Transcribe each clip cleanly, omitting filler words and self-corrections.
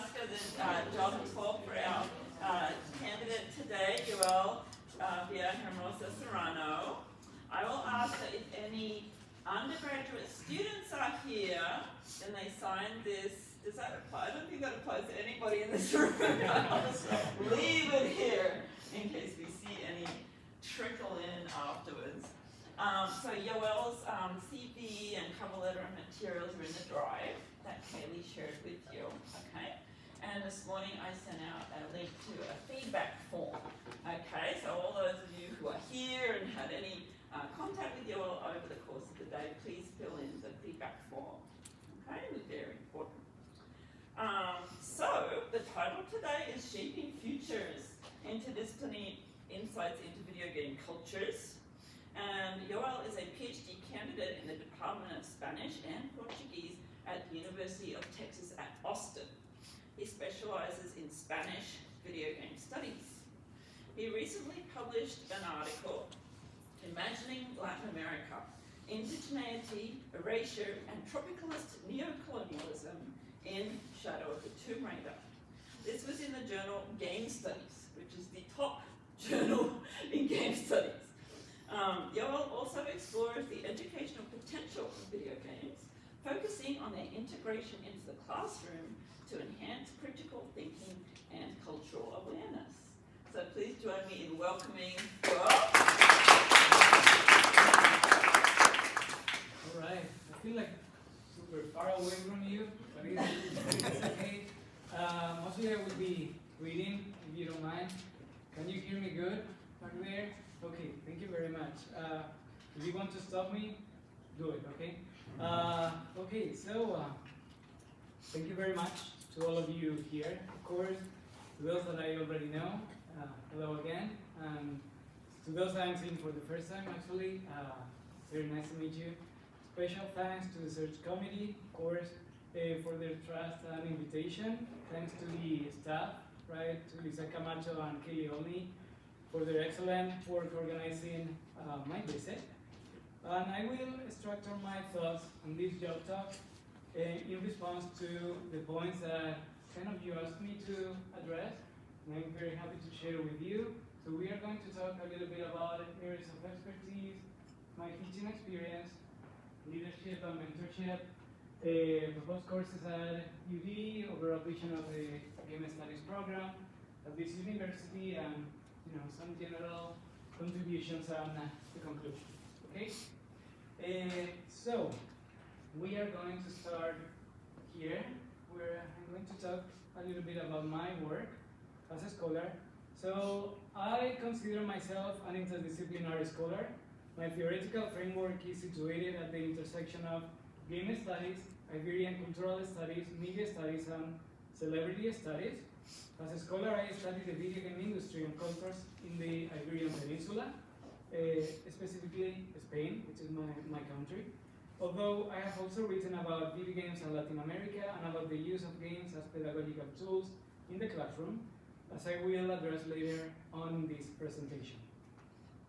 ask a job talk for our candidate today, Yoel Villahermosa Serrano. I will ask that if any undergraduate students are here, then they sign this. Does that apply? I don't think that applies to anybody in this room. I'll just leave it here in case we see any trickle in afterwards. So Yoel's CV and cover letter and materials are in the drive that Kaylee shared with you, okay? And this morning I sent out a link to a feedback form, okay? So all those of you who are here and had any contact with Yoel over the course of the day, please fill in the feedback form, okay? It's very important. So the title today is Shaping Futures, Interdisciplinary Insights into Video Game Cultures. And Yoel is a PhD candidate in the Department of Spanish and Portuguese at the University of Texas at Austin. He specializes in Spanish video game studies. He recently published an article, Imagining Latin America, Indigeneity, Erasure, and Tropicalist Neocolonialism in Shadow of the Tomb Raider. This was in the journal Game Studies, which is the top journal in game studies. Yoel also explores the educational potential of video games, focusing on their integration into the classroom to enhance critical thinking and cultural awareness. So please join me in welcoming Yoel. All right, I feel like super far away from you, but it's okay. Mostly I will be reading, if you don't mind. Can you hear me good back there? Okay, thank you very much. If you want to stop me, do it, okay? Okay, so thank you very much to all of you here. Of course, to those that I already know, hello again. And to those that I'm seeing for the first time, actually, very nice to meet you. Special thanks to the search committee, of course, for their trust and invitation. Thanks to the staff, right, to Lisa Camacho and Kelly Olney, for their excellent work organizing my visit. And I will structure my thoughts on this job talk in response to the points that kind of you asked me to address, and I'm very happy to share with you. So we are going to talk a little bit about areas of expertise, my teaching experience, leadership and mentorship, proposed courses at UD, overall vision of the Game Studies program at this university, and some general contributions and the conclusion. Okay? So, we are going to start here, where I'm going to talk a little bit about my work as a scholar. So, I consider myself an interdisciplinary scholar. My theoretical framework is situated at the intersection of game studies, Iberian cultural studies, media studies, and celebrity studies. As a scholar, I study the video game industry and cultures in the Iberian Peninsula, specifically Spain, which is my country. Although I have also written about video games in Latin America and about the use of games as pedagogical tools in the classroom, as I will address later on in this presentation.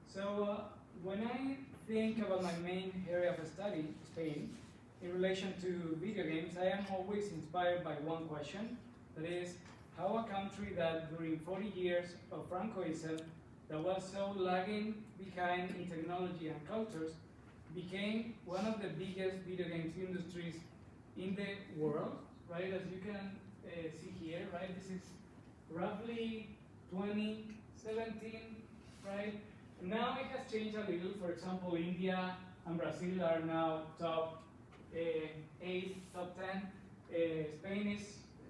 So when I think about my main area of study, Spain, in relation to video games, I am always inspired by one question, that is, how a country that during 40 years of Francoism that was so lagging behind in technology and cultures became one of the biggest video games industries in the world, right? As you can see here, right? This is roughly 2017, right? Now it has changed a little. For example, India and Brazil are now top 8, top 10. Spain is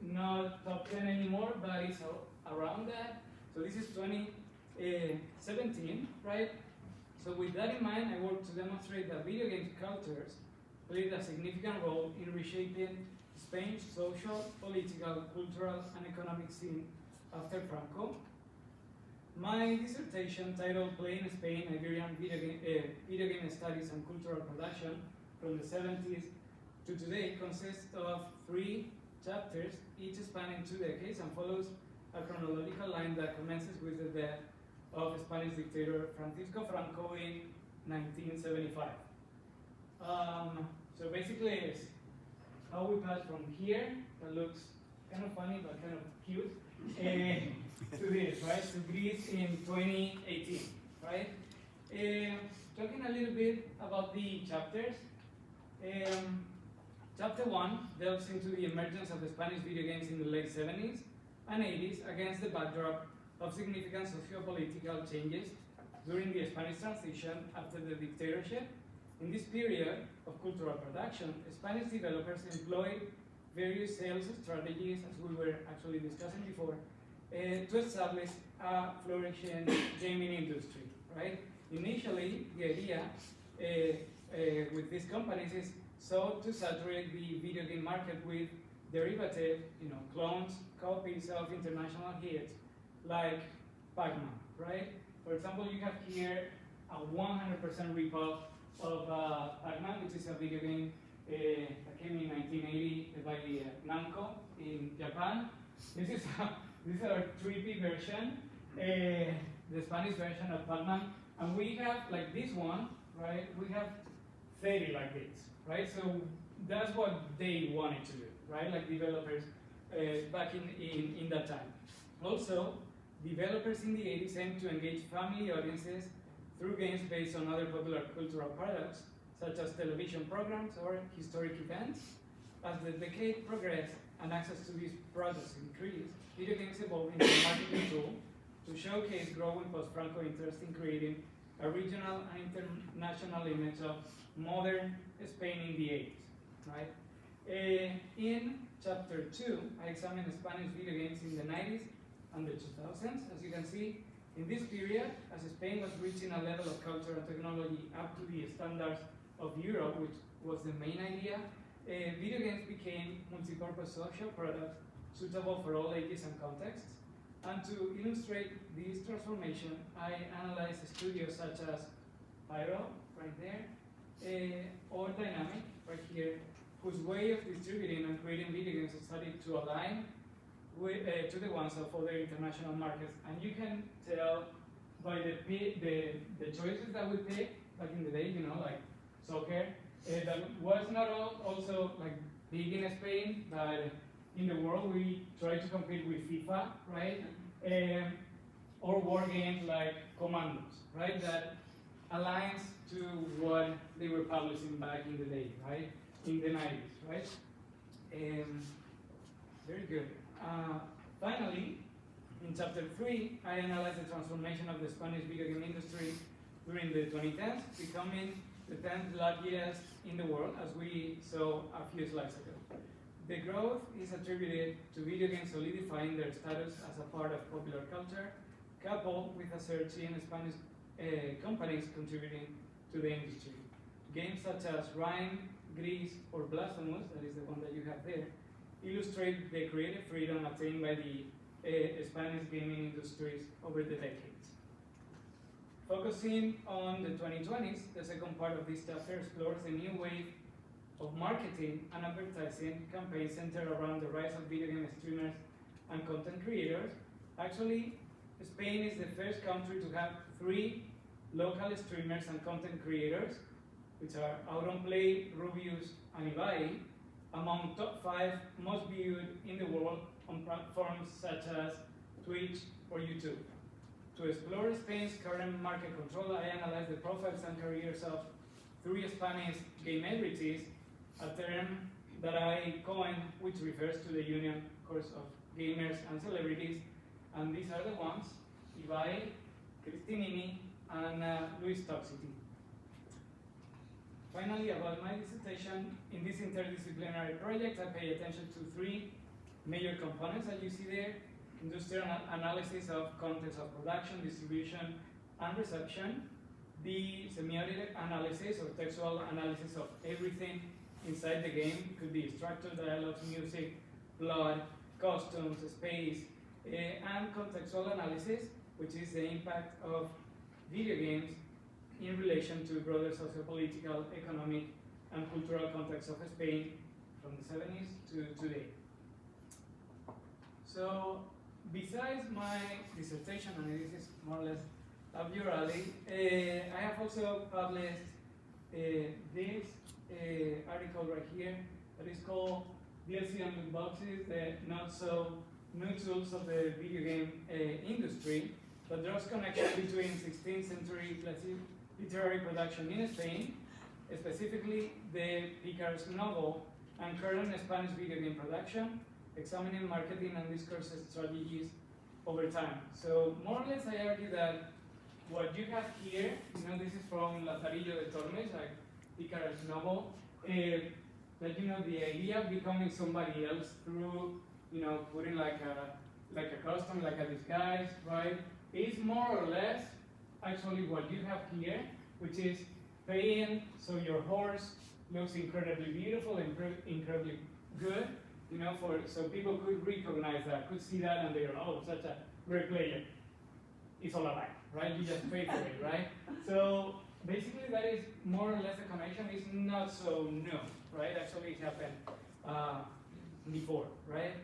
not top 10 anymore, but it's around that. So this is 2017, right? So with that in mind, I work to demonstrate that video game cultures played a significant role in reshaping Spain's social, political, cultural, and economic scene after Franco. My dissertation, titled Playing Spain, Iberian Video Game Studies and Cultural Production from the 70s to today, consists of 3 chapters, each spanning 2 decades, and follows a chronological line that commences with the death of Spanish dictator Francisco Franco in 1975. So basically it's how we pass from here, that looks kind of funny but kind of cute, to this, right? To Greece in 2018, right? Talking a little bit about the chapters. Chapter 1 delves into the emergence of the Spanish video games in the late 70s and 80s against the backdrop of significant socio-political changes during the Spanish transition after the dictatorship. In this period of cultural production, Spanish developers employed various sales strategies, as we were actually discussing before, to establish a flourishing gaming industry, right? Initially, the idea with these companies is sought to saturate the video game market with derivative, clones, copies of international hits like Pac-Man, right? For example, you have here a 100% ripoff of Pac-Man, which is a video game that came in 1980 by Namco in Japan. This is our 3D version, the Spanish version of Pac-Man, and we have like this one, right? We have 30 like this, right? So that's what they wanted to do, right? Like developers back in that time. Also, developers in the 80s aimed to engage family audiences through games based on other popular cultural products, such as television programs or historic events. As the decade progressed and access to these products increased, video games evolved into a marketing tool to showcase growing post-Franco interest in creating a regional and international image of modern Spain in the 80s, right? In chapter 2, I examined Spanish video games in the 90s and the 2000s. As you can see, in this period, as Spain was reaching a level of culture and technology up to the standards of Europe, which was the main idea, video games became multi-purpose social products suitable for all ages and contexts. And to illustrate this transformation, I analyzed studios such as Pyro, right there, or Dynamic, right here, whose way of distributing and creating video games started to align with, to the ones of other international markets. And you can tell by the choices that we picked back in the day, like soccer, that was not also like big in Spain, but in the world we try to compete with FIFA, right? Or war games like Commandos, right? That aligns to what they were publishing back in the day, right? In the 90s, right? Very good. Finally, in chapter 3, I analyzed the transformation of the Spanish video game industry during the 2010s, becoming the 10th largest in the world, as we saw a few slides ago. The growth is attributed to video games solidifying their status as a part of popular culture, coupled with a surge in Spanish companies contributing to the industry. Games such as Rhyme, Grease, or Blasphemous, that is the one that you have there, illustrate the creative freedom attained by the Spanish gaming industries over the decades. Focusing on the 2020s, the second part of this chapter explores a new wave of marketing and advertising campaigns centered around the rise of video game streamers and content creators. Actually, Spain is the first country to have 3 local streamers and content creators, which are Auronplay, Rubius, and Ibai, among top 5 most viewed in the world on platforms such as Twitch or YouTube. To explore Spain's current market control, I analyzed the profiles and careers of 3 Spanish gamebrities, a term that I coined, which refers to the union, of course, of gamers and celebrities. And these are the ones: Ibai, Cristinini, and Luis Toxity. Finally, about my dissertation, in this interdisciplinary project, I pay attention to 3 major components that you see there: industrial analysis of context of production, distribution, and reception; the semiotic analysis or textual analysis of everything inside the game. It could be structure, dialogues, music, plot, costumes, space, and contextual analysis, which is the impact of video games in relation to broader socio-political, economic, and cultural context of Spain from the 70s to today. So, besides my dissertation, and this is more or less up your alley, I have also published this article right here that is called DLC and loot boxes, the not so new tools of the video game industry, but draws connection between 16th century literary production in Spain, specifically the Picar's novel, and current Spanish video game production, examining marketing and discourse strategies over time. So more or less I argue that what you have here, this is from Lazarillo de Tormes, like Picar's novel, that the idea of becoming somebody else through putting like a costume, like a disguise, right, is more or less actually what you have here, which is paying so your horse looks incredibly beautiful, incredibly good, so people could recognize that, could see that, and they're, oh, such a great player. It's all alike, right? You just pay for it, right? So basically that is more or less a connection. It's not so new, right? Actually, it happened before, right?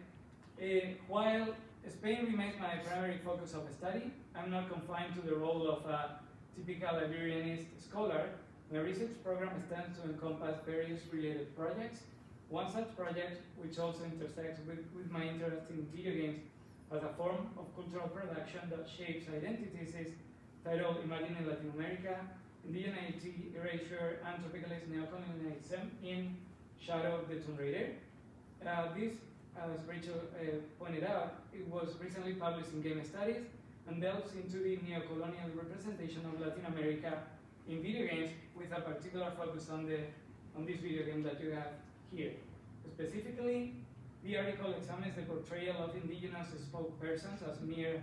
While Spain remains my primary focus of study, I'm not confined to the role of a typical librarianist scholar. My research program stands to encompass various related projects. One such project, which also intersects with my interest in video games as a form of cultural production that shapes identities, is titled Imagining Latin America, Indigeneity, Erasure, and Tropicalist Neocolonialism in Shadow of the Tomb Raider. This, as Rachel pointed out, it was recently published in Game Studies and delves into the neocolonial representation of Latin America in video games, with a particular focus on this video game that you have here. Specifically, the article examines the portrayal of indigenous spokespersons as mere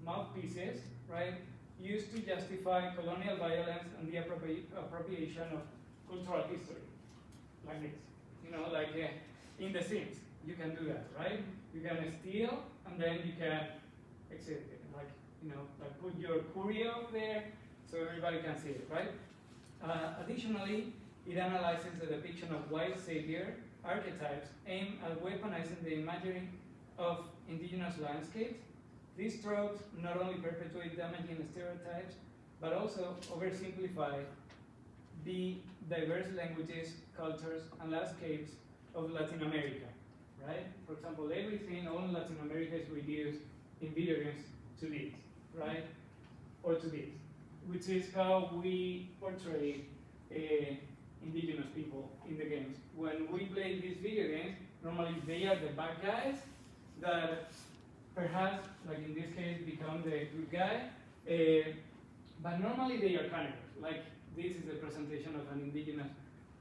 mouthpieces, right, used to justify colonial violence and the appropriation of cultural history, like this. Like in The Sims, you can do that, right? You can steal, and then you can exit it, like put your curio up there so everybody can see it, right? Additionally, it analyzes the depiction of white savior archetypes aimed at weaponizing the imagery of indigenous landscapes. These tropes not only perpetuate damaging stereotypes, but also oversimplify the diverse languages, cultures, and landscapes of Latin America, right? For example, everything on Latin America is reduced in video games to this, right? Or to this, which is how we portray indigenous people in the games. When we play these video games, normally they are the bad guys that perhaps, like in this case, become the good guy, but normally they are cannibals. Like this is the presentation of an indigenous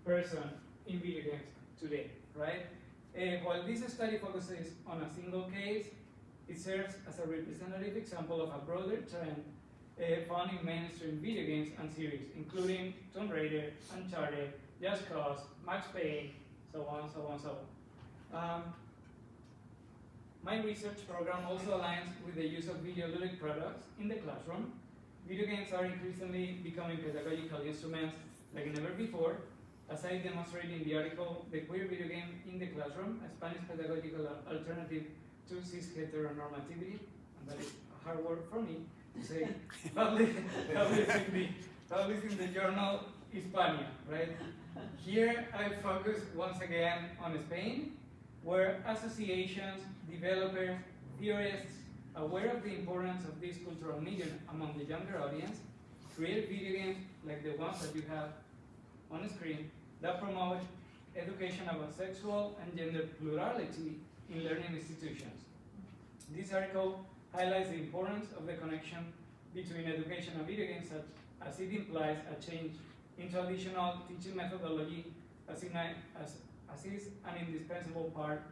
person in video games today, right? While this study focuses on a single case, it serves as a representative example of a broader trend found in mainstream video games and series, including Tomb Raider, Uncharted, Just Cause, Max Payne, so on, so on, so on. My research program also aligns with the use of videoludic products in the classroom. Video games are increasingly becoming pedagogical instruments like never before. As I demonstrated in the article, The Queer Video Game in the Classroom, a Spanish pedagogical alternative to cis heteronormativity, and that is a hard word for me to say, published in the journal Hispania, right? Here I focus once again on Spain, where associations, developers, theorists, aware of the importance of this cultural medium among the younger audience, create video games like the ones that you have on the screen that promote education about sexual and gender plurality in learning institutions. This article highlights the importance of the connection between education and video games, such as it implies a change in traditional teaching methodology as is an indispensable part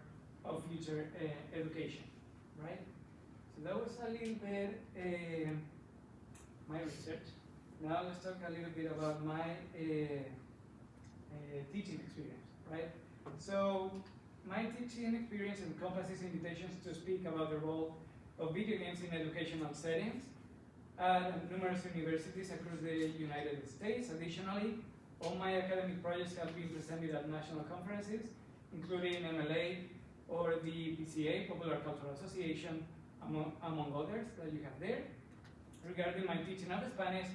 of future education, right? So that was a little bit my research. Now let's talk a little bit about my teaching experience, right? So my teaching experience encompasses invitations to speak about the role of video games in educational settings at numerous universities across the United States. Additionally, all my academic projects have been presented at national conferences, including MLA or the PCA, Popular Cultural Association, among others that you have there. Regarding my teaching of Spanish,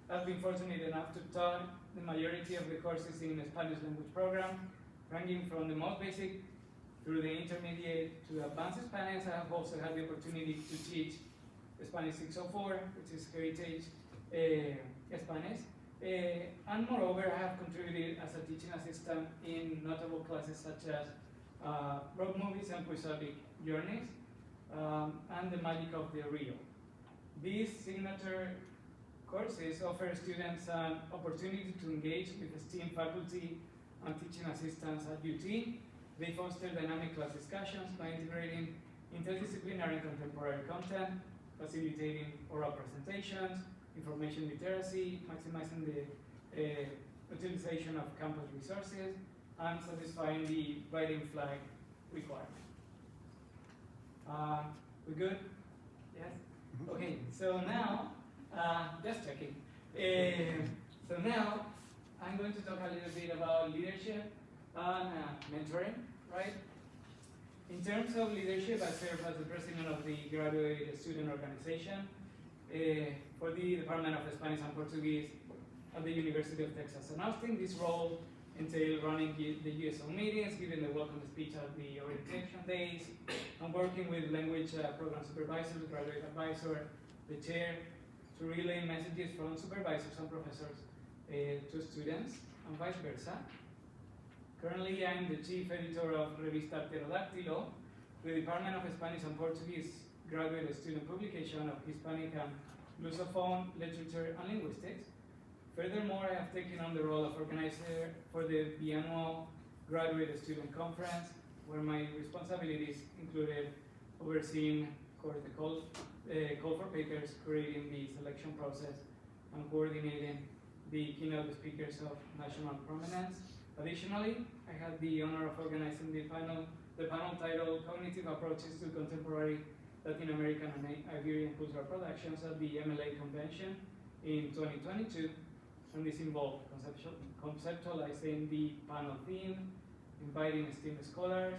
I've been fortunate enough to taught the majority of the courses in the Spanish language program, ranging from the most basic through the intermediate to advanced Spanish. I have also had the opportunity to teach Spanish 604, which is heritage Spanish. And moreover, I have contributed as a teaching assistant in notable classes such as road movies and episodic journeys, and the magic of the real. These signature courses offer students an opportunity to engage with esteemed faculty and teaching assistants at UT. They foster dynamic class discussions by integrating interdisciplinary and contemporary content, facilitating oral presentations, information literacy, maximizing the utilization of campus resources, and satisfying the writing flag requirement. We good? Yes? Okay, so now, just checking. So now, I'm going to talk a little bit about leadership and mentoring, right? In terms of leadership, I serve as the president of the graduate student organization for the Department of Spanish and Portuguese at the University of Texas in Austin. This role entails running the USO meetings, giving the welcome speech at the orientation days, and working with language program supervisors, graduate advisor, the chair, to relay messages from supervisors and professors to students, and vice versa. Currently, I'm the chief editor of Revista Pterodáctilo, the Department of Spanish and Portuguese graduate student publication of Hispanic and Lusophone literature and linguistics. Furthermore, I have taken on the role of organizer for the biannual graduate student conference, where my responsibilities included overseeing the call for papers, creating the selection process, and coordinating the keynote speakers of national prominence. Additionally, I had the honor of organizing the panel titled Cognitive Approaches to Contemporary Latin American and Iberian Cultural Productions at the MLA Convention in 2022, and this involved conceptualizing the panel theme, inviting esteemed scholars,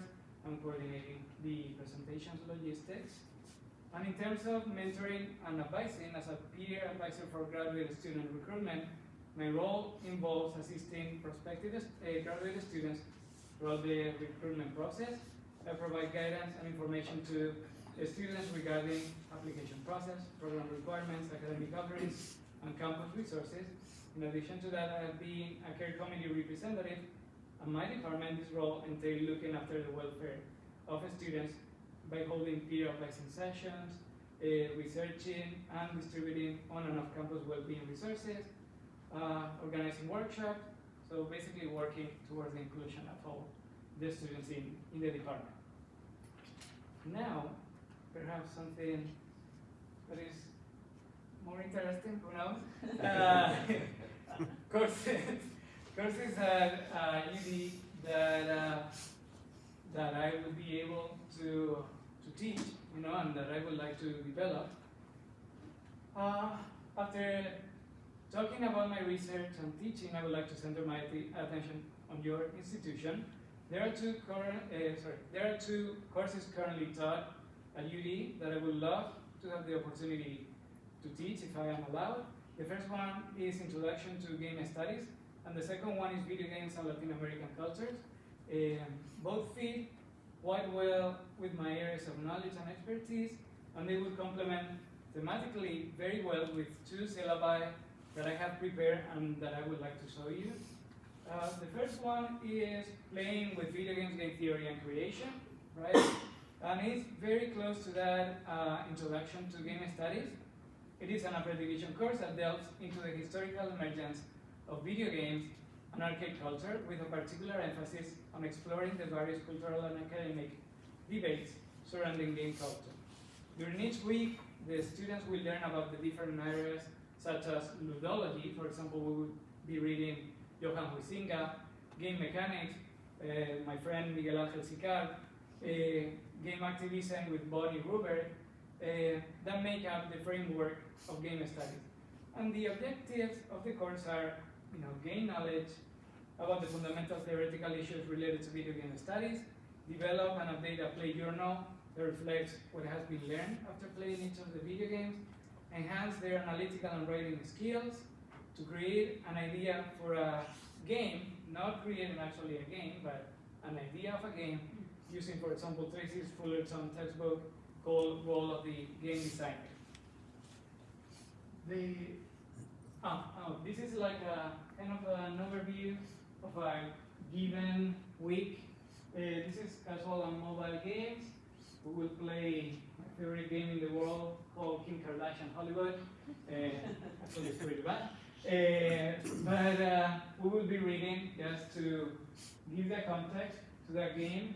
and coordinating the presentations logistics. And in terms of mentoring and advising, as a peer advisor for graduate student recruitment, my role involves assisting prospective graduate students throughout the recruitment process. I provide guidance and information to students regarding application process, program requirements, academic offerings, and campus resources. In addition to that, I have been a care committee representative, and my department, this role entails looking after the welfare of students by holding peer advising sessions, researching and distributing on and off campus well-being resources, organizing workshops, so basically working towards the inclusion of all the students in the department. Now, perhaps something that is more interesting, who knows? Courses at UD that I will be able to teach, and that I would like to develop. After talking about my research and teaching, I would like to center my attention on your institution. There are two courses currently taught at UD that I would love to have the opportunity to teach if I am allowed. The first one is Introduction to Game Studies, and the second one is Video Games and Latin American Cultures. Both fit quite well with my areas of knowledge and expertise, and they will complement thematically very well with two syllabi that I have prepared and that I would like to show you. The first one is Playing with Video Games, Game Theory and Creation, right? And it's very close to that Introduction to Game Studies. It is an upper division course that delves into the historical emergence of video games and arcade culture, with a particular emphasis on exploring the various cultural and academic debates surrounding game culture. During each week, the students will learn about the different areas, such as ludology. For example, we will be reading Johan Huizinga, game mechanics, my friend Miguel Ángel Sicard, game activism with Bonnie Ruber, that make up the framework of game studies. And the objectives of the course are, gain knowledge about the fundamental theoretical issues related to video game studies, develop and update a play journal that reflects what has been learned after playing each of the video games, enhance their analytical and writing skills, to create an idea for a game, not creating actually a game, but an idea of a game, using, for example, Tracy Fullerton textbook called Role of the Game Designer. This is like a kind of an overview of a given week. This is casual and mobile games. We will play my favorite game in the world called Kim Kardashian Hollywood. Actually, it's pretty bad. But we will be reading just to give the context to that game.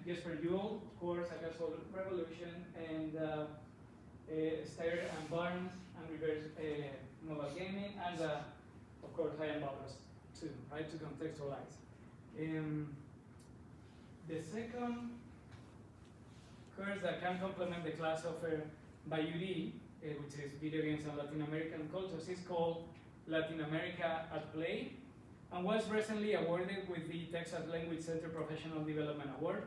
Jesper Yoel, of course, A Casual Revolution, and Stair and Barnes and Reverse Mobile Gaming, and of course, I am Barbara's too, right, to contextualize. The second course that can complement the class offered by UD, which is Video Games and Latin American Cultures, is called Latin America at Play, and was recently awarded with the Texas Language Center Professional Development Award.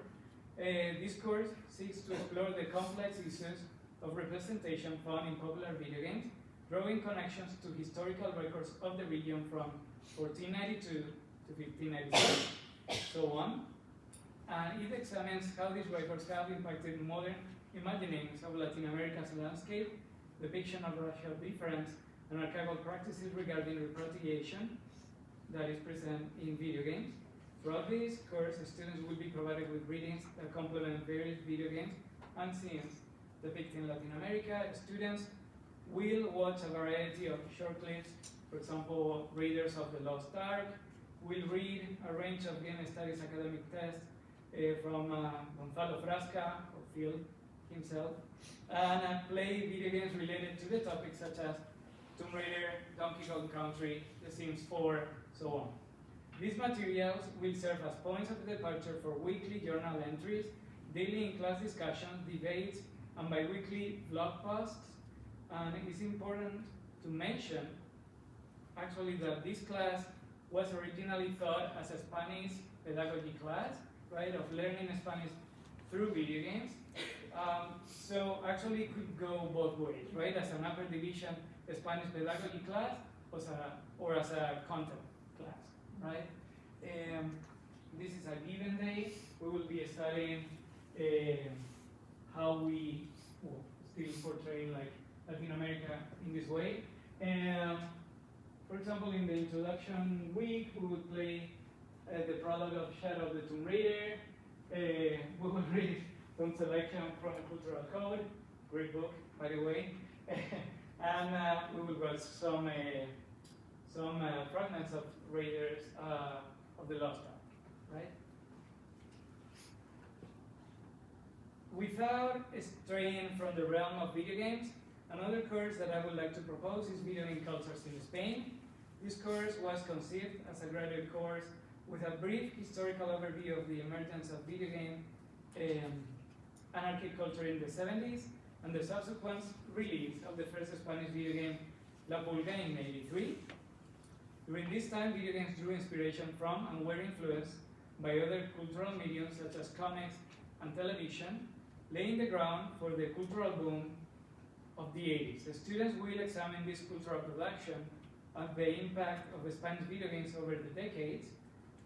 This course seeks to explore the complex issues of representation found in popular video games, drawing connections to historical records of the region from 1492 to 1596, so on. And it examines how these records have impacted modern imaginings of Latin America's landscape, depiction of racial difference, and archival practices regarding repatriation that is present in video games. Throughout this course, students will be provided with readings that complement various video games and scenes depicting Latin America. Students will watch a variety of short clips, for example, Raiders of the Lost Ark, will read a range of game studies academic tests from Gonzalo Frasca, or Phil himself, and play video games related to the topics such as Tomb Raider, Donkey Kong Country, The Sims 4, so on. These materials will serve as points of departure for weekly journal entries, daily in-class discussions, debates, and bi-weekly blog posts. And it is important to mention, actually, that this class was originally thought as a Spanish pedagogy class, right, of learning Spanish through video games. So actually it could go both ways, right, as an upper division Spanish pedagogy class or as a content class, right? This is a given day. We will be studying how we still portray like Latin America in this way. For example, in the introduction week, we will play the prologue of Shadow of the Tomb Raider. We will read some selection from the Cultural Code, great book, by the way. And we will watch some fragments of Raiders of the Lost Ark, right? Without straying from the realm of video games, another course that I would like to propose is Video Game Cultures in Spain. This course was conceived as a graduate course with a brief historical overview of the emergence of video game anarchic culture in the 70s and the subsequent release of the first Spanish video game, La Pulga, in '83. During this time, video games drew inspiration from and were influenced by other cultural mediums such as comics and television, laying the ground for the cultural boom of the 80s. The students will examine this cultural production and the impact of the Spanish video games over the decades,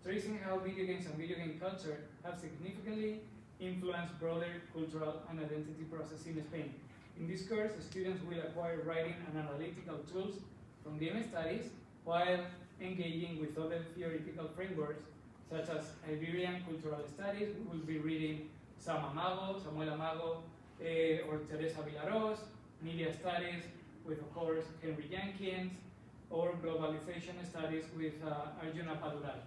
tracing how video games and video game culture have significantly influenced broader cultural and identity process in Spain. In this course, students will acquire writing and analytical tools from game studies while engaging with other theoretical frameworks such as Iberian cultural studies. We will be reading Samuel Amago, or Teresa Villaros, media studies with, of course, Henry Jenkins, or globalization studies with Arjuna Padurai.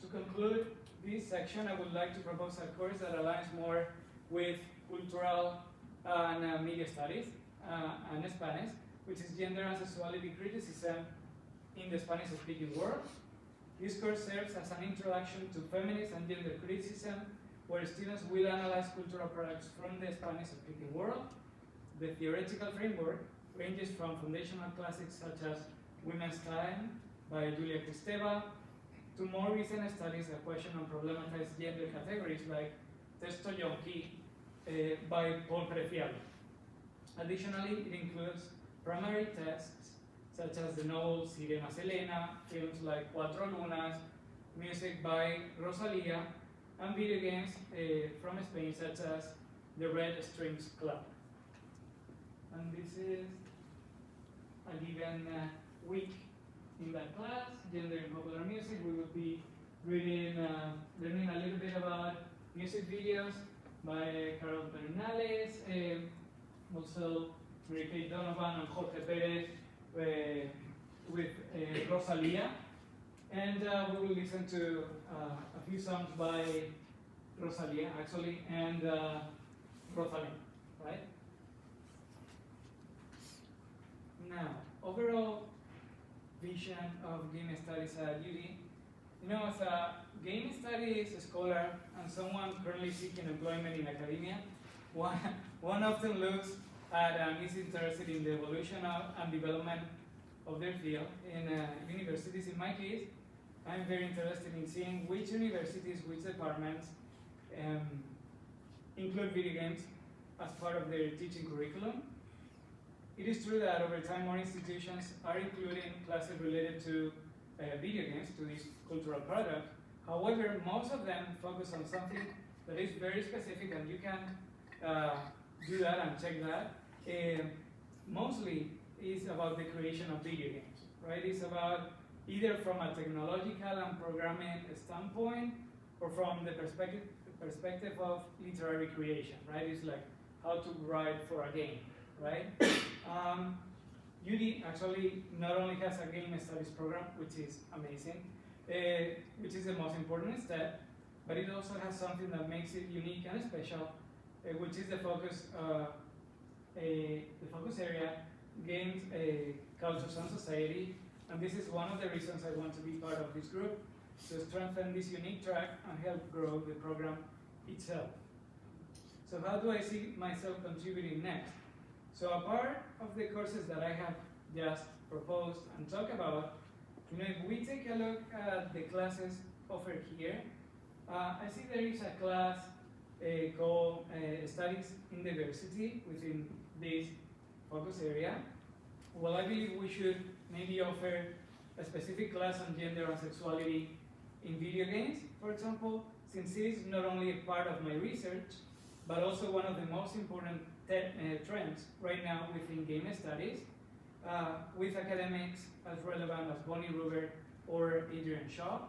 To conclude this section, I would like to propose a course that aligns more with cultural and media studies and Spanish, which is gender and sexuality criticism in the Spanish-speaking world. This course serves as an introduction to feminist and gender criticism, where students will analyze cultural products from the Spanish-speaking world. The theoretical framework ranges from foundational classics such as Women's Time by Julia Kristeva to more recent studies that question and problematize gender categories like Testo Yonki by Paul Preciado. Additionally, it includes primary texts such as the novel Sirena Selena, films like Cuatro Lunas, music by Rosalia, and video games from Spain, such as the Red Strings Club. And this is a given week in that class, Gender in Popular Music. We will be reading, learning a little bit about music videos by Carol Bernales, also Mary Kate Donovan and Jorge Perez with Rosalia. And we will listen to a few songs by Rosalia, actually, and Rosalén, right? Now, overall vision of game studies at UD. You know, as a game studies scholar and someone currently seeking employment in academia, one often looks at and is interested in the evolution and development of their field. In universities, in my case, I'm very interested in seeing which universities, which departments include video games as part of their teaching curriculum. It is true that over time more institutions are including classes related to video games, to this cultural product. However, most of them focus on something that is very specific, and you can do that and check that. Mostly is about the creation of video games, right? It's about either from a technological and programming standpoint, or from the perspective of literary creation, right? It's like how to write for a game, right? UD actually not only has a game studies program, which is amazing, which is the most important step, but it also has something that makes it unique and special, which is the focus area, games, cultures, and society. And this is one of the reasons I want to be part of this group, to strengthen this unique track and help grow the program itself. So how do I see myself contributing next? So apart of the courses that I have just proposed and talked about, you know, if we take a look at the classes offered here, I see there is a class called Studies in Diversity within this focus area. Well, I believe we should maybe offer a specific class on gender and sexuality in video games, for example, since it is not only a part of my research, but also one of the most important trends right now within game studies, with academics as relevant as Bonnie Ruber or Adrian Shaw.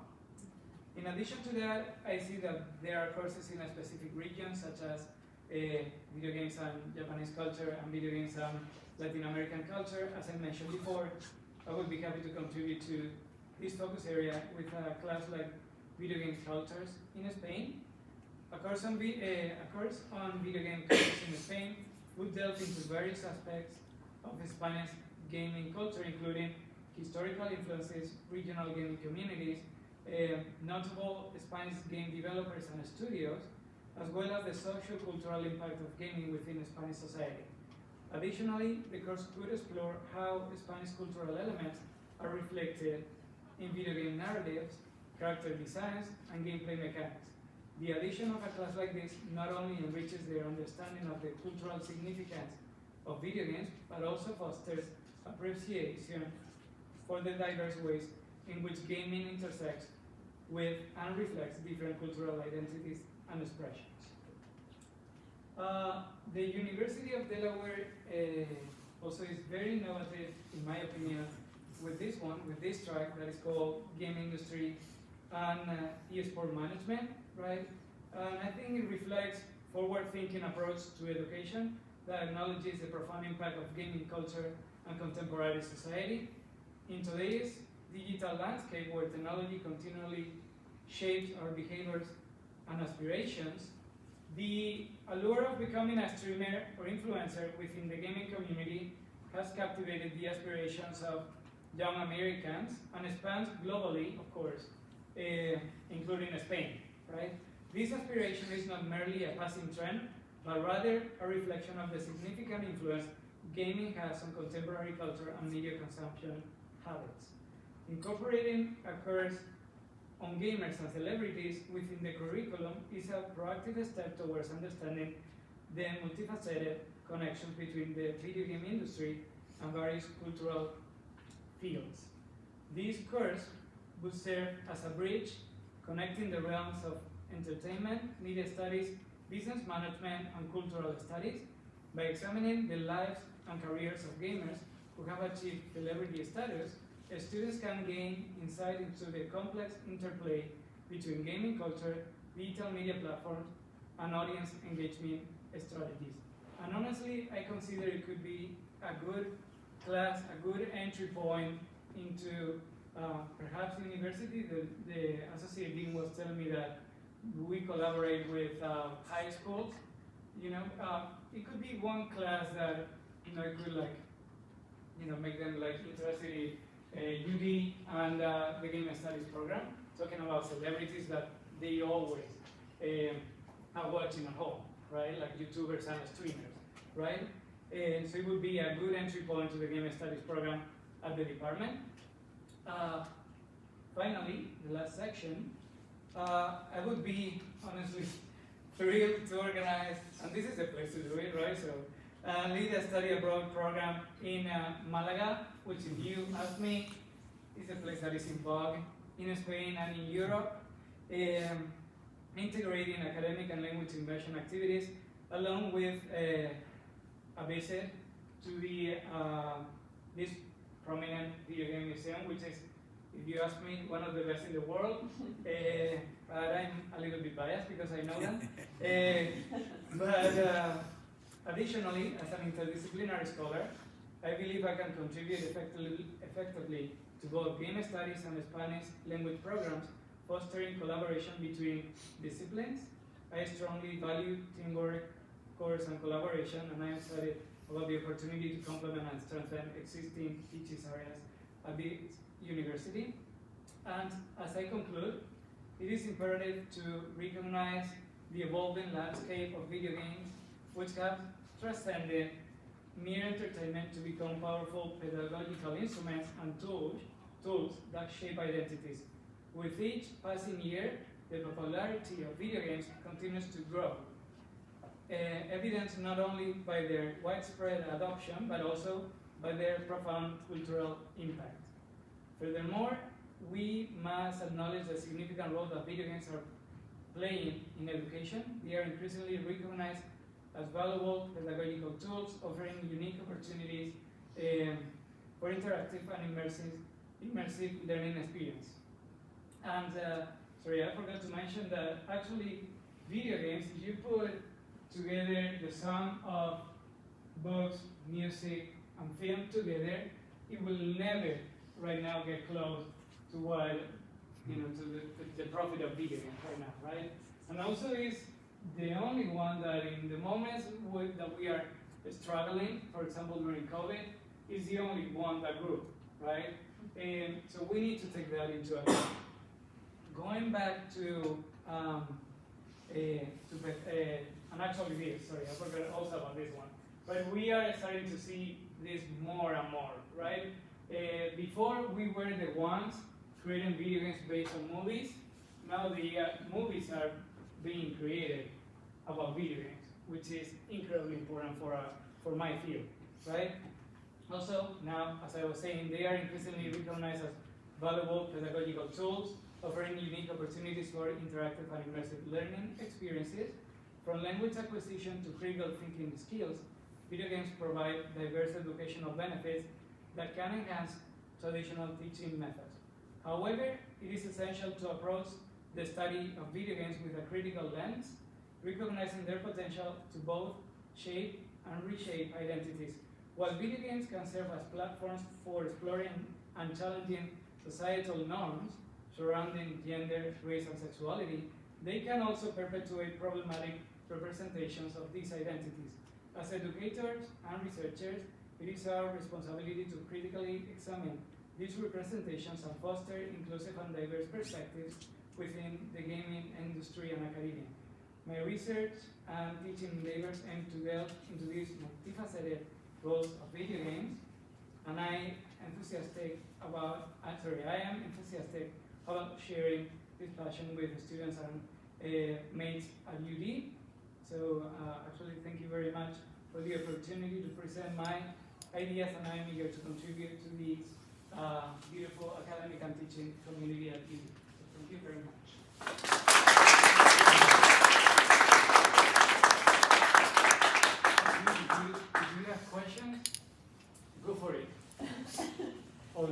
In addition to that, I see that there are courses in a specific region, such as video games and Japanese culture and video games and Latin American culture. As I mentioned before, I would be happy to contribute to this focus area with a class like video game cultures in Spain. A course on video game cultures in Spain would delve into various aspects of Spanish gaming culture, including historical influences, regional gaming communities, notable Spanish game developers and studios, as well as the social-cultural impact of gaming within Spanish society. Additionally, the course could explore how Spanish cultural elements are reflected in video game narratives, character designs, and gameplay mechanics. The addition of a class like this not only enriches their understanding of the cultural significance of video games, but also fosters appreciation for the diverse ways in which gaming intersects with and reflects different cultural identities and expressions. The University of Delaware also is very innovative, in my opinion, with this track that is called Game Industry and eSport Management, right? And I think it reflects forward-thinking approach to education that acknowledges the profound impact of gaming culture and contemporary society. In today's digital landscape, where technology continually shapes our behaviors and aspirations, the allure of becoming a streamer or influencer within the gaming community has captivated the aspirations of young Americans and spans globally, of course, including Spain, right? This aspiration is not merely a passing trend, but rather a reflection of the significant influence gaming has on contemporary culture and media consumption habits. Incorporating a course on gamers and celebrities within the curriculum is a proactive step towards understanding the multifaceted connections between the video game industry and various cultural fields. This course would serve as a bridge connecting the realms of entertainment, media studies, business management, and cultural studies by examining the lives and careers of gamers who have achieved celebrity status. Students can gain insight into the complex interplay between gaming culture, digital media platforms, and audience engagement strategies. And honestly, I consider it could be a good class, a good entry point into perhaps university. The associate dean was telling me that we collaborate with high schools. It could be one class that it could make them interested in UD and the Game Studies program, talking about celebrities that they always are watching at home, right? Like YouTubers and streamers, right? And so it would be a good entry point to the Game Studies program at the department. Finally, the last section, I would be honestly thrilled to organize, and this is the place to do it, right? So lead a study abroad program in Malaga, which if you ask me, is a place that is in vogue in Spain and in Europe, integrating academic and language immersion activities, along with a visit to the this prominent video game museum, which is, if you ask me, one of the best in the world. But I'm a little bit biased because I know them. But additionally, as an interdisciplinary scholar, I believe I can contribute effectively to both game studies and Spanish language programs, fostering collaboration between disciplines. I strongly value teamwork, course, and collaboration, and I am excited about the opportunity to complement and strengthen existing teaching areas at the university. And as I conclude, it is imperative to recognize the evolving landscape of video games, which have transcended mere entertainment to become powerful pedagogical instruments and tools that shape identities. With each passing year, the popularity of video games continues to grow, evidenced not only by their widespread adoption, but also by their profound cultural impact. Furthermore, we must acknowledge the significant role that video games are playing in education. They are increasingly recognized as valuable pedagogical tools, offering unique opportunities for interactive and immersive learning experience. And sorry, I forgot to mention that actually video games, if you put together the sum of books, music, and film together, it will never right now get close to what, to the profit of video games right now, right? And also is the only one that in the moments that we are struggling, for example during COVID, is the only one that grew, right? And so we need to take that into account. Going back to and actually this, sorry, I forgot also about this one. But we are starting to see this more and more, right? Before we were the ones creating video games based on movies. Now the movies are being created about video games, which is incredibly important for my field, right? Also, now, as I was saying, they are increasingly recognized as valuable pedagogical tools, offering unique opportunities for interactive and immersive learning experiences. From language acquisition to critical thinking skills, video games provide diverse educational benefits that can enhance traditional teaching methods. However, it is essential to approach the study of video games with a critical lens, recognizing their potential to both shape and reshape identities. While video games can serve as platforms for exploring and challenging societal norms surrounding gender, race, and sexuality, they can also perpetuate problematic representations of these identities. As educators and researchers, it is our responsibility to critically examine these representations and foster inclusive and diverse perspectives within the gaming industry and academia. My research and teaching endeavors aim to delve into these multifaceted roles of video games, and I am enthusiastic about sharing this passion with students and mates at UD. So actually, thank you very much for the opportunity to present my ideas, and I am eager to contribute to this beautiful academic and teaching community at UD. So thank you very much. If you have questions, go for it. Or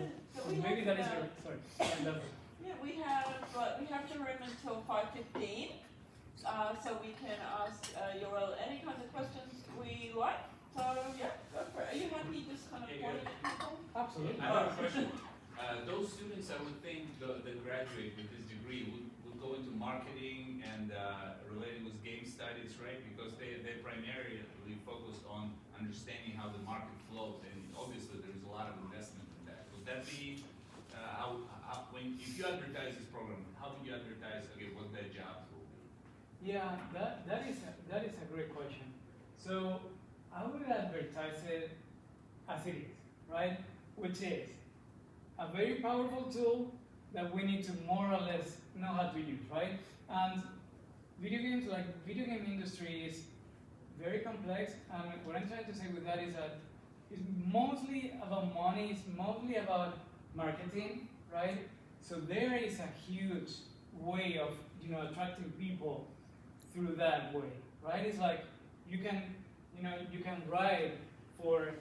maybe that is your, sorry. Yeah, we have to run until 5:15, so we can ask Yoel any kind of questions we like. So yeah, go for it. Are you happy just kind of pointing at people? Absolutely. I have a question. Those students, I would think, that graduate with this degree would go into marketing and related with game studies, right? Because they primarily focused on understanding how the market flows, and obviously there's a lot of investment in that. Would that be if you advertise this program, how do you advertise? Okay, what their jobs will be? Yeah, that is a great question. So I would advertise it as it is, right? Which is a very powerful tool that we need to more or less know how to use, right? And video game industry is very complex, and what I'm trying to say with that is that it's mostly about money, it's mostly about marketing, right? So there is a huge way of attracting people through that way, right? It's like you can write for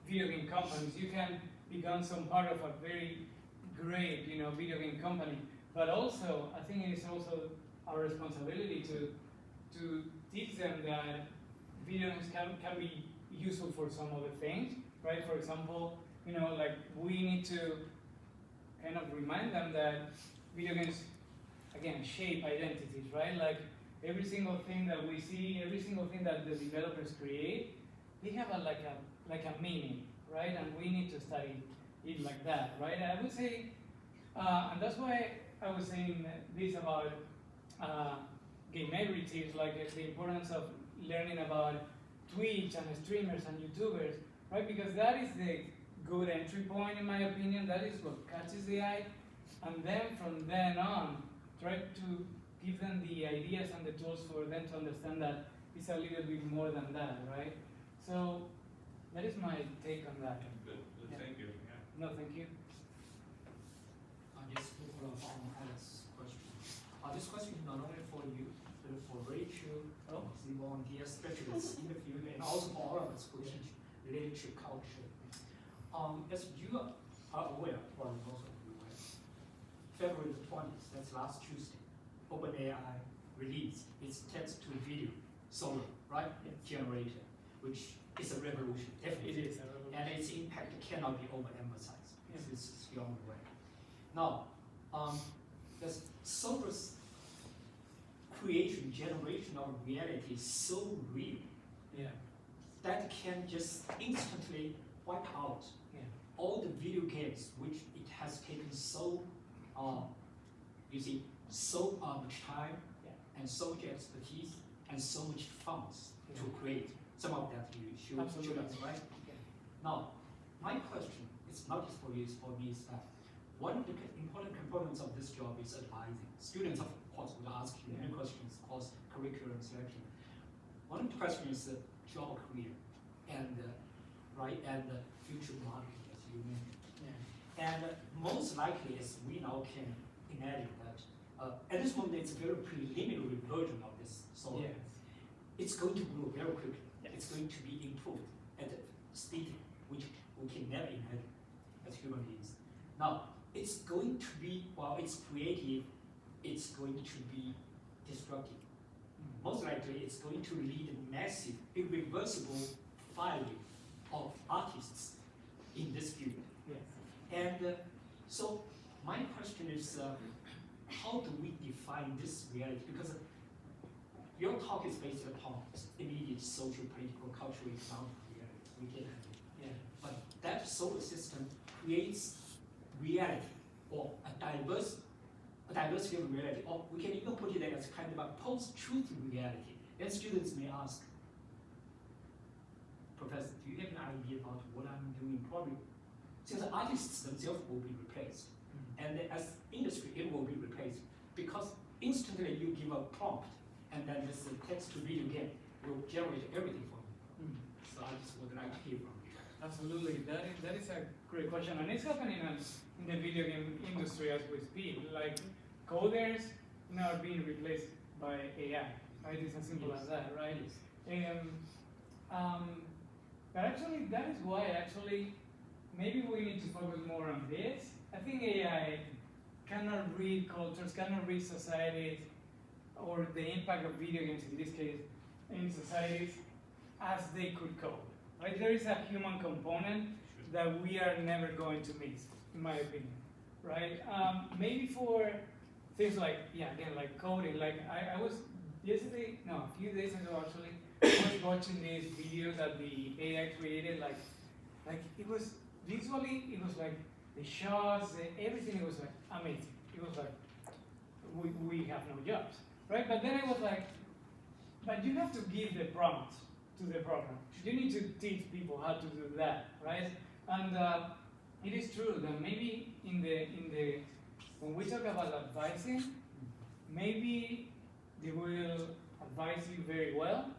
video game companies, you can become some part of a very great video game company, but also I think it is also our responsibility to teach them that video games can be useful for some other things, right? For example, like we need to kind of remind them that video games, again, shape identities, right? Like every single thing that we see, every single thing that the developers create, they have like a meaning, right? And we need to study it like that, right? I would say, and that's why I was saying this about game narratives, like the importance of learning about Twitch and streamers and YouTubers, right? Because that is the good entry point, in my opinion. That is what catches the eye, and then from then on, try to give them the ideas and the tools for them to understand that it's a little bit more than that, right? So that is my take on that. Good. Yeah. Thank you. Yeah. No, thank you. Just to follow up on Alex's question. This question is not only for you, but for Rachel, the volunteer specialists in the field, and also for all of us who teach literature culture. As you are aware, or most of you aware, February the 20th, that's last Tuesday, OpenAI released its text-to-video solo, right, generator, which is a revolution, definitely. It is a revolution. And its impact cannot be overemphasized. This is beyond the way. Now, the solo's creation, generation of reality is so real that can just instantly wipe out all the video games which it has taken so much time and so much expertise and so much funds to create. Some of that you should us, right? Now, my question is not just for you, it's for me, is that one of the important components of this job is advising. Students, of course, will ask you many questions, of course, curriculum selection. One of the questions is job career and future market, as you mentioned. And most likely, as we now can imagine that, at this moment, it's a very preliminary version of this solar. It's going to grow very quickly. It's going to be improved at a speed which we can never imagine as human beings. Now, it's going to be, while it's creative, it's going to be destructive. Most likely, it's going to lead a massive, irreversible firing of artists in this field. And so, my question is, how do we define this reality? Because your talk is based upon immediate social, political, cultural, economic reality. We get it. But that solar system creates reality, or a diversity of reality, or we can even put it as kind of a post-truth reality. Then students may ask, Professor, do you have an idea about what I'm doing? Probably, since the artists themselves will be replaced, and as industry, it will be replaced, because instantly you give a prompt, and then this text-to-video game will generate everything for you. So I just would like to hear from you. Absolutely, that is a great question, and it's happening in the video game industry as we speak. Like coders are being replaced by AI. Right? It's as simple as that, right? But actually, that is why maybe we need to focus more on this. I think AI cannot read cultures, cannot read societies, or the impact of video games in this case in societies as they could code. Right? There is a human component that we are never going to miss, in my opinion. Right? Maybe for things like, again, like coding. Like I was a few days ago actually, I was watching this video that the AI created. Like it was visually, it was like the shots, everything. It was like amazing. It was like we have no jobs, right? But then I was like, but you have to give the prompt to the program. You need to teach people how to do that, right? And it is true that maybe in the when we talk about advising, maybe they will advise you very well,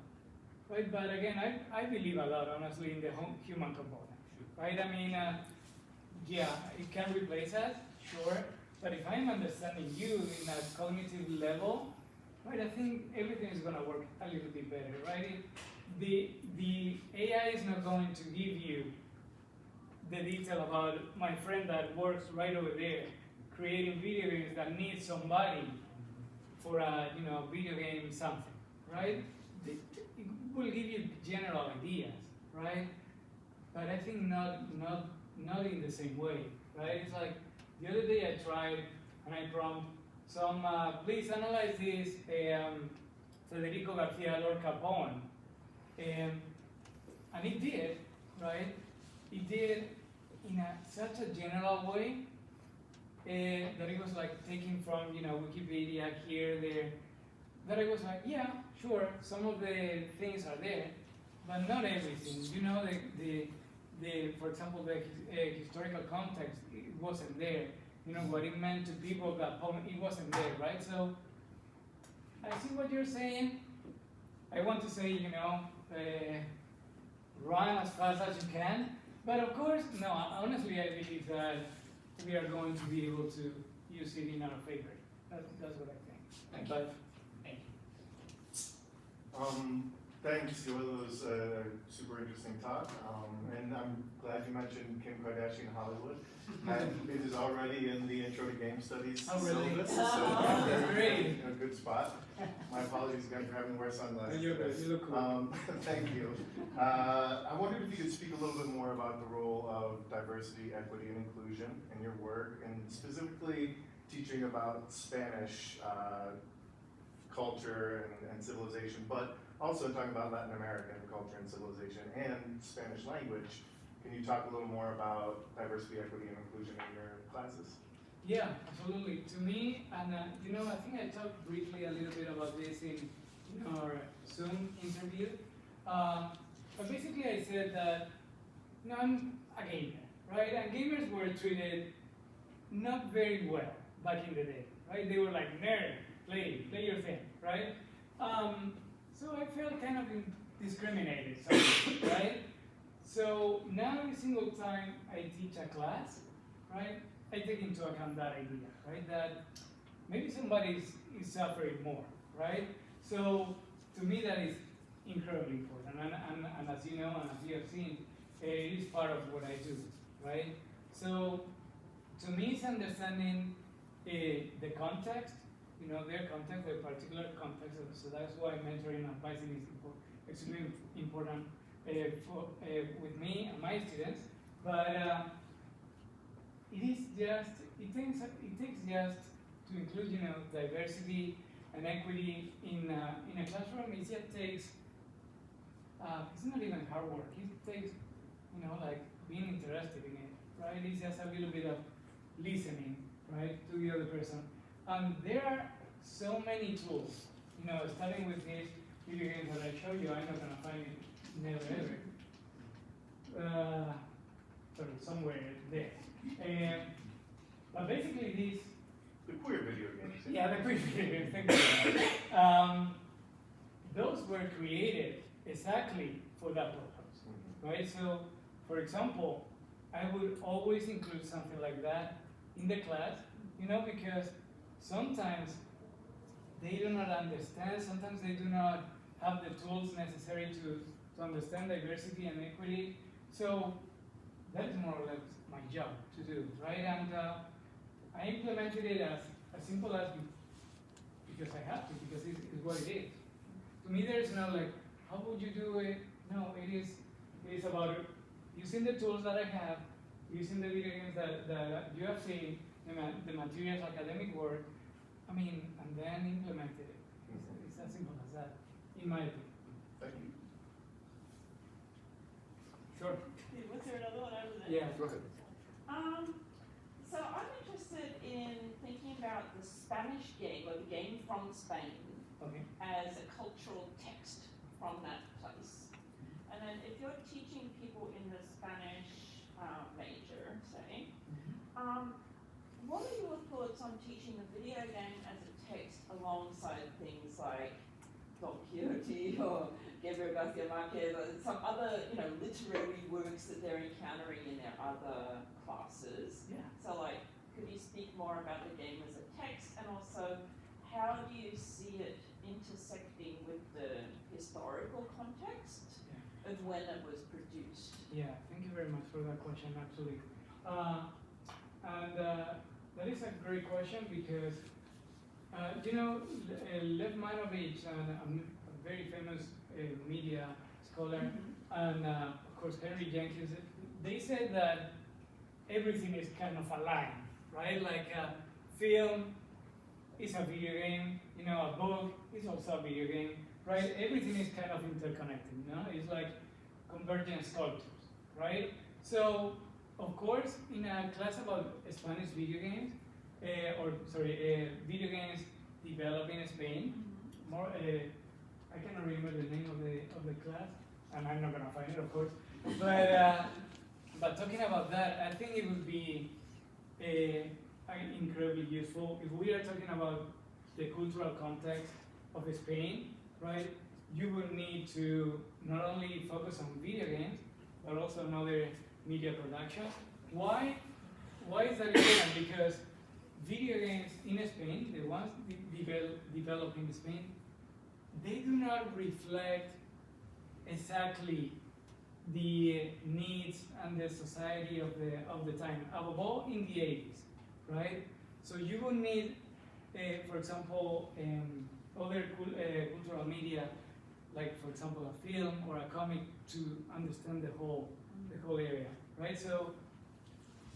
right? But again, I believe a lot, honestly, in the human component, right? I mean, it can replace us, sure, but if I'm understanding you in a cognitive level, right, I think everything is going to work a little bit better, right? The AI is not going to give you the detail about my friend that works right over there, creating video games that needs somebody for a video game something, right? It will give you general ideas, right? But I think not in the same way, right? It's like the other day I tried and I prompted some, please analyze this Federico Garcia Lorca poem, and it did, right? It did in such a general way that it was like taking from Wikipedia here, there, that I was like, yeah, sure, some of the things are there, but not everything. For example, the historical context, it wasn't there. What it meant to people, that poem, it wasn't there, right? So I see what you're saying. I want to say, run as fast as you can. But of course, no, honestly, I believe that we are going to be able to use it in our favor. That's what I think. Thank you. Thanks, Yoel. It was a super interesting talk. And I'm glad you mentioned Kim Kardashian Hollywood. And it is already in the Intro to Game Studies syllabus. So That's great. a good spot. My apologies again for having to wear sunglasses. You're good. You look cool. Thank you. I wondered if you could speak a little bit more about the role of diversity, equity, and inclusion in your work, and specifically teaching about Spanish culture and civilization, but also talking about Latin American culture and civilization and Spanish language. Can you talk a little more about diversity, equity, and inclusion in your classes? Yeah, absolutely. To me, and I think I talked briefly a little bit about this in our Zoom interview. But basically, I said that I'm a gamer, right? And gamers were treated not very well back in the day, right? They were like, nerd, play your thing, right? So I felt kind of discriminated, right? So now every single time I teach a class, right, I take into account that idea, right? That maybe somebody is suffering more, right? So to me that is incredibly important. And as you know, and as you have seen, it is part of what I do, right? So to me it's understanding the context, their context, their particular context. So that's why mentoring and advising is extremely important with me and my students. But it takes just to include diversity and equity in a classroom. It just takes it's not even hard work. It takes like being interested in it, right? It's just a little bit of listening, right, to the other person. And there are so many tools, starting with this video game that I showed you. I'm not gonna find it, never ever. Sorry, somewhere there. But basically these. The queer video games. Yeah, the queer video games. Thank you. Those were created exactly for that purpose, right? So, for example, I would always include something like that in the class, because sometimes they do not understand. Sometimes they do not have the tools necessary to understand diversity and equity. So that is more or less my job to do, right? And I implemented it as simple as because I have to, because it's what it is. To me, there's no like, how would you do it? No, it is about using the tools that I have, using the video games that you have seen, the materials, academic work, I mean, and then implement it. It's as simple as that, in my opinion. Thank you. Sure. Was there another one over there? Yeah. Go ahead. So I'm interested in thinking about the Spanish game, or the game from Spain, Okay. as a cultural text from that place. And then if you're teaching people in the Spanish major, say, what are your thoughts on teaching the video game as a text alongside things like Don Quixote or Gabriel Garcia Marquez or some other, literary works that they're encountering in their other classes? Yeah. So like, could you speak more about the game as a text, and also how do you see it intersecting with the historical context of when it was produced? Yeah, thank you very much for that question, actually. That is a great question because, Lev Manovich, a very famous media scholar, and of course Henry Jenkins, they said that everything is kind of aligned, right? Like film is a video game, a book is also a video game, right? Everything is kind of interconnected, It's like convergent sculptures, right? So, of course, in a class about Spanish video games, video games developed in Spain, I cannot remember the name of the class, and I'm not gonna find it, of course. But talking about that, I think it would be incredibly useful if we are talking about the cultural context of Spain, right? You would need to not only focus on video games, but also on other media production. Why is that important? Because video games in Spain, the ones developed in Spain, they do not reflect exactly the needs and the society of the time, above all in the 80s, right? So you will need, for example, other cultural media, like for example a film or a comic, to understand the whole area, right? So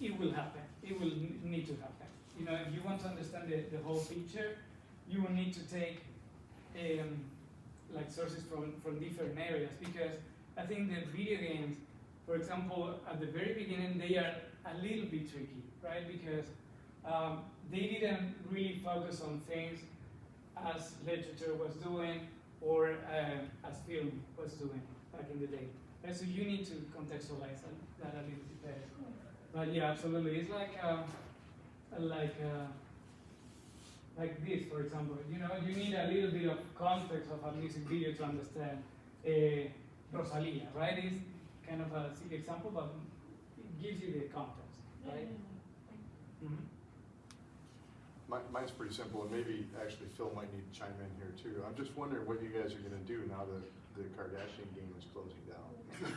it will happen. It will need to happen. If you want to understand the whole picture, you will need to take like sources from different areas, because I think that video games, for example, at the very beginning, they are a little bit tricky, right? Because they didn't really focus on things as literature was doing or as film was doing back in the day. And so you need to contextualize that a little bit better. But yeah, absolutely. It's like this, for example. You need a little bit of context of a music video to understand Rosalia, right? It's kind of a silly example, but it gives you the context, right? Mm-hmm. Mine's pretty simple, and maybe actually Phil might need to chime in here too. I'm just wondering what you guys are going to do now that the Kardashian game is closing down.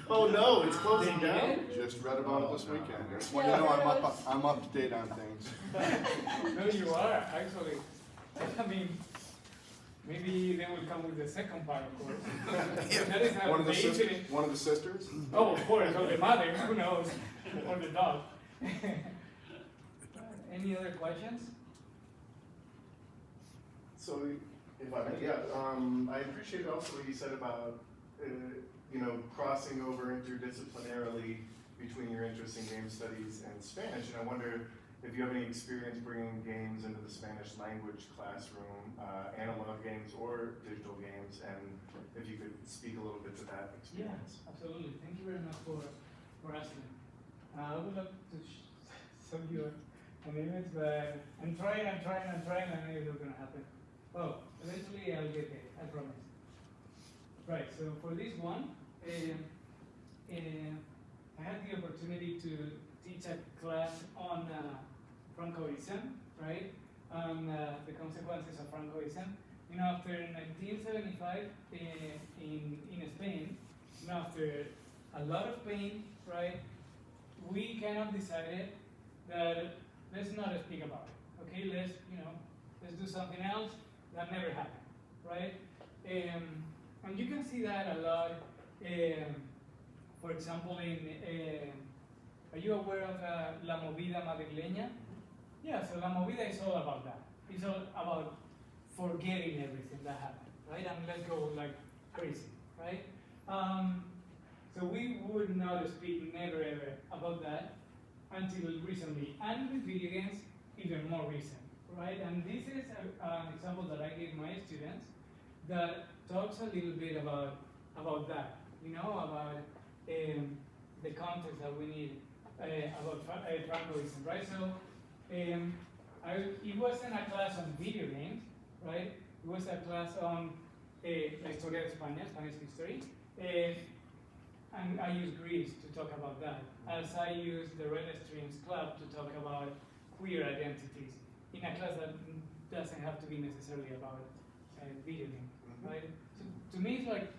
Oh no, it's closing down? Just read about it this weekend. That's when I'm up to date on things. No, you are, actually. I mean, maybe they will come with the second part, of course. That is how One of the sisters? Oh, of course, or the mother, who knows, or the dog. Any other questions? So, if I may, I appreciate also what you said about, crossing over interdisciplinarily between your interest in game studies and Spanish. And I wonder if you have any experience bringing games into the Spanish language classroom, analog games or digital games, and if you could speak a little bit to that experience. Yeah, absolutely. Thank you very much for asking. I would love to show you an image, but I'm trying, and I know it's not going to happen. Oh, eventually I'll get there, I promise. Right, so for this one, I had the opportunity to teach a class on Francoism, right? On the consequences of Francoism. you know, after 1975 in Spain, you know, after a lot of pain, right, we kind of decided that let's not speak about it, okay? Let's do something else. That never happened, right? And you can see that a lot. For example, are you aware of La Movida Madrileña? Yeah, so La Movida is all about that. It's all about forgetting everything that happened, right? And let's go like crazy, right? So we would not speak never ever about that until recently, and with video games, even more recent, right? And this is an example that I give my students that talks a little bit about that, you know, about the context that we need about francoism, right? So it wasn't a class on video games, right? It was a class on la historia de España, Spanish history, and I used Greece to talk about that, as I used the Red Strings Club to talk about queer identities in a class that doesn't have to be necessarily about video games, right? So to me, it's like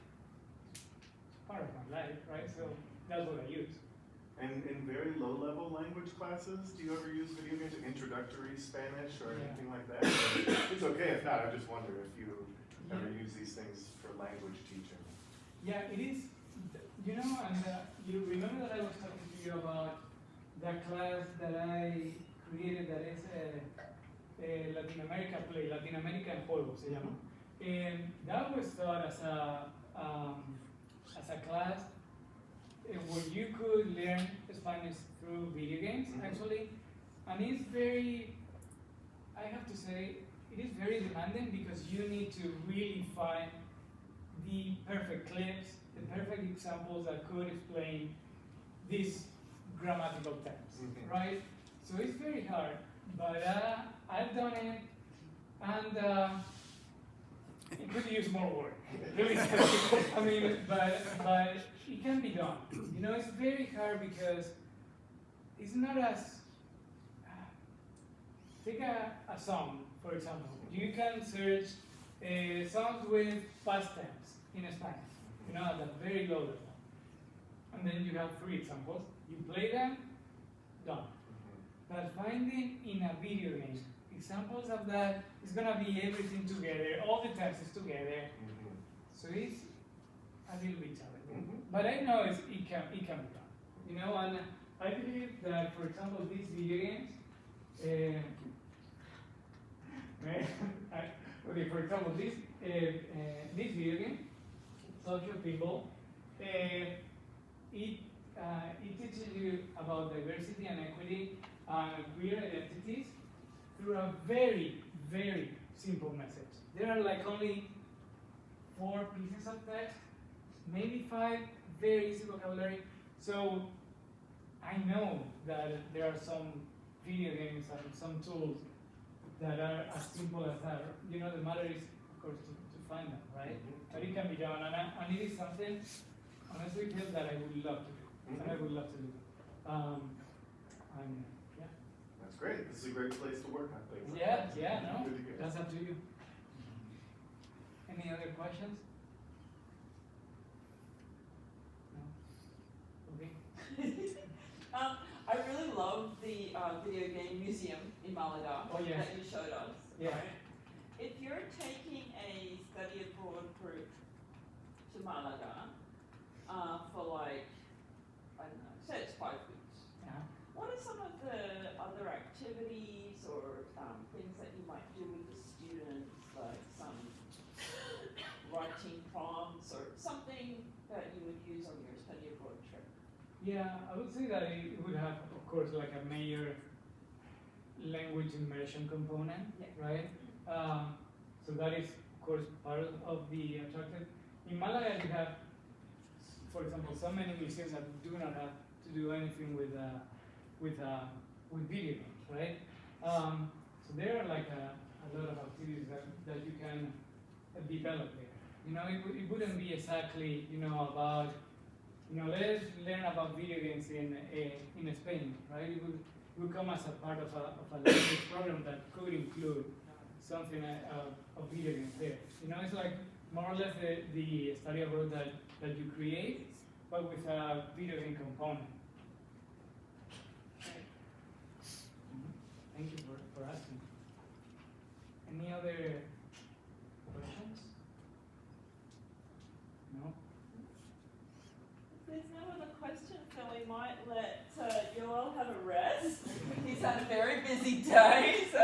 part of my life, right? So that's what I use. And in very low-level language classes, do you ever use video games, introductory Spanish or anything like that? It's okay if not. I just wonder if you ever use these things for language teaching. Yeah, it is. You know, and you remember that I was talking to you about that class that I created that is Latin America Play, Latin America en Juego se llama. And that was thought as a class where you could learn Spanish through video games, actually. And it's very, I have to say, it is very demanding because you need to really find the perfect clips, the perfect examples that could explain these grammatical terms, right? So it's very hard, but I've done it, and it could use more work. Really, I mean, but it can be done. You know, it's very hard because it's not as take a song, for example. You can search songs with past tense in Spanish, you know, at a very low level. And then you have 3 examples. You play them, done. But finding in a video game examples of that is gonna be everything together, all the tenses together. So it's a little bit challenging. But I know it can be done. You know, and I believe that, for example, these video games, okay, for example, this video game, Social People, it teaches you about diversity and equity and queer identities through a very, very simple message. There are like only 4 pieces of text, maybe 5, very easy vocabulary. So I know that there are some video games and some tools that are as simple as that. You know, the matter is, of course, to find them, right? But it can be done, and it is something, honestly, that I would love to do. And I would love to do. And yeah. That's great. This is a great place to work, I think. Yeah, no, Good to hear. that's up to you. Any other questions? No? Okay. I really love the video game museum in Malaga Oh, yes. that you showed us. Yeah. Right? If you're taking a study abroad group to Malaga for like, I don't know, say it's 5 weeks, Yeah. what are some of the other activities or things that you might do with the students, like some writing prompts or something that you would use on your study abroad trip? Yeah, I would say that it would have, of course, like a major language immersion component, Yeah. right? So that is, of course, part of the attractive. In Malaga, you have, for example, so many museums that do not have to do anything with video games, right? So there are like a lot of activities that you can develop there. You know, it wouldn't be exactly, you know, about, you know, let's learn about video games in Spain, right? It would come as a part of a language program that could include something of video games there. You know, it's like more or less the study abroad that you create, but with a video game component. Thank you for asking. Any other questions? No? If there's no other questions, then we might let Yoel have a rest. He's had a very busy day, so